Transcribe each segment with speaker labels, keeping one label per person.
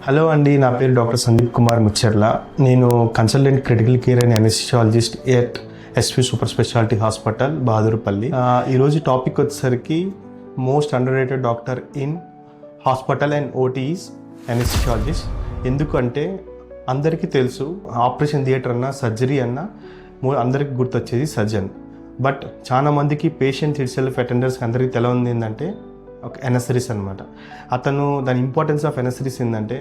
Speaker 1: Hello అండి, నా పేరు డాక్టర్ సందీప్ కుమార్ ముచ్చర్ల. నేను consultant critical care and anaesthesiologist at SV super speciality hospital Bahadurpally. ఈరోజు టాపిక్ వచ్చేసరికి most underrated doctor in hospital and OTs anaesthesiologist. ఎందుకంటే అందరికీ తెలుసు, ఆపరేషన్ థియేటర్ అన్నా సర్జరీ అన్నా అందరికి గుర్తొచ్చేది సర్జన్. బట్ చాలా మందికి పేషెంట్ ఇట్ సెల్ఫ్ అటెండర్స్కి అందరికీ తెలియదు ఏంటంటే ఒక ఎనస్థెసిస్ట్ అనమాట. అతను దాని ఇంపార్టెన్స్ ఆఫ్ ఎనస్థెసిస్ట్ ఏంటంటే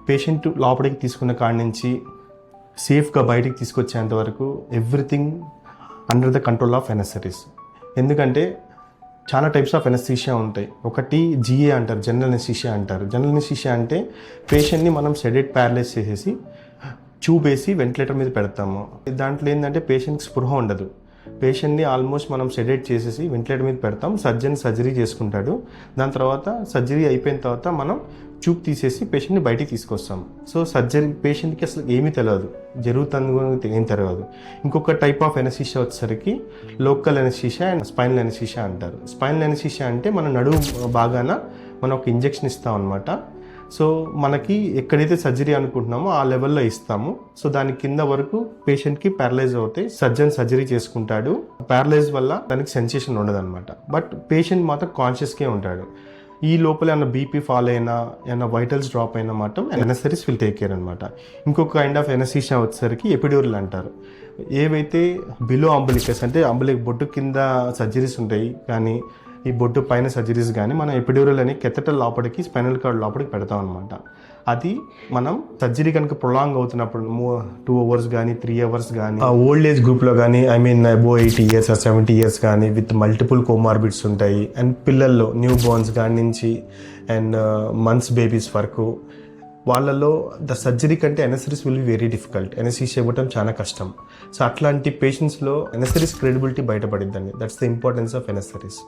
Speaker 1: పేషెంట్ లోపలికి తీసుకున్న కాడి నుంచి సేఫ్గా బయటికి తీసుకొచ్చేంత వరకు everything under the control of anaesthetist. ఎందుకంటే చాలా టైప్స్ ఆఫ్ ఎనస్థీషియా ఉంటాయి. ఒకటి జిఏ అంటారు, జనరల్ ఎనస్థీషియా అంటారు. జనరల్ ఎనస్థీషియా అంటే పేషెంట్ని మనం సెడేట్ ప్యారలైజ్ చేసేసి ట్యూబ్ వేసి వెంటిలేటర్ మీద పెడతాము. దాంట్లో ఏంటంటే పేషెంట్కి స్పృహ ఉండదు. పేషెంట్ని ఆల్మోస్ట్ మనం సెడేట్ చేసేసి వెంటిలేటర్ మీద పెడతాం. సర్జన్ సర్జరీ చేసుకుంటాడు. దాని తర్వాత సర్జరీ అయిపోయిన తర్వాత మనం ట్యూబ్ తీసేసి పేషెంట్ని బయటికి తీసుకొస్తాం. సో సర్జరీ పేషెంట్కి అసలు ఏమీ తెలియదు, జరుగుతుంది ఏం తెలియదు. ఇంకొక టైప్ ఆఫ్ ఎనస్థీషియా వచ్చేసరికి local anaesthesia and spinal anaesthesia అంటారు. స్పైనల్ ఎనస్థీషియా అంటే మన నడుము బాగాన మనం ఒక ఇంజెక్షన్ ఇస్తాం అనమాట. సో మనకి ఎక్కడైతే సర్జరీ అనుకుంటున్నామో ఆ లెవెల్లో ఇస్తాము. సో దాని కింద వరకు పేషెంట్కి ప్యారలైజ్ అవుతాయి. సర్జన్ సర్జరీ చేసుకుంటాడు. ప్యారలైజ్ వల్ల దానికి సెన్సేషన్ ఉండదు అనమాట. బట్ పేషెంట్ మాత్రం కాన్షియస్గా ఉంటాడు. ఈ లోపల ఏమైనా బీపీ ఫాల్ అయినా, ఏమైనా వైటల్స్ డ్రాప్ అయినా మాత్రం ఎనస్థెసిస్ట్ విల్ టేక్ కేర్ అనమాట. ఇంకొక కైండ్ ఆఫ్ ఎనస్థీషియా వచ్చేసరికి ఎపిడ్యూరల్ అంటారు. ఏవైతే బిలో అంబులికస్ అంటే అంబులిక్ బొట్టు కింద సర్జరీస్ ఉంటాయి, కానీ ఈ బొట్టు పైన సర్జరీస్ కానీ మనం ఎపిడ్యూరల్ అని కెథెటర్ లోపలికి స్పైనల్ కార్డ్ లోపలికి పెడతాం అనమాట. అది మనం సర్జరీ కనుక ప్రొలాంగ్ అవుతున్నప్పుడు 2 hours కానీ 3 hours కానీ ఓల్డ్ ఏజ్ గ్రూప్లో కానీ అబో 80 years or 70 years కానీ విత్ మల్టిపుల్ కోమార్బిడ్స్ ఉంటాయి. అండ్ పిల్లల్లో న్యూ బోర్న్స్ కాడి నుంచి అండ్ మంత్స్ బేబీస్ వరకు వాళ్ళలో ద సర్జరీ కంటే anaesthetist will be very difficult. Anaesthesia ఇవ్వటం చాలా కష్టం. సో అట్లాంటి పేషెంట్స్లో ఎనస్థెసిస్ట్ క్రెడిబిలిటీ బయటపడిద్దండి. That's the importance of ఎనస్థెసిస్ట్.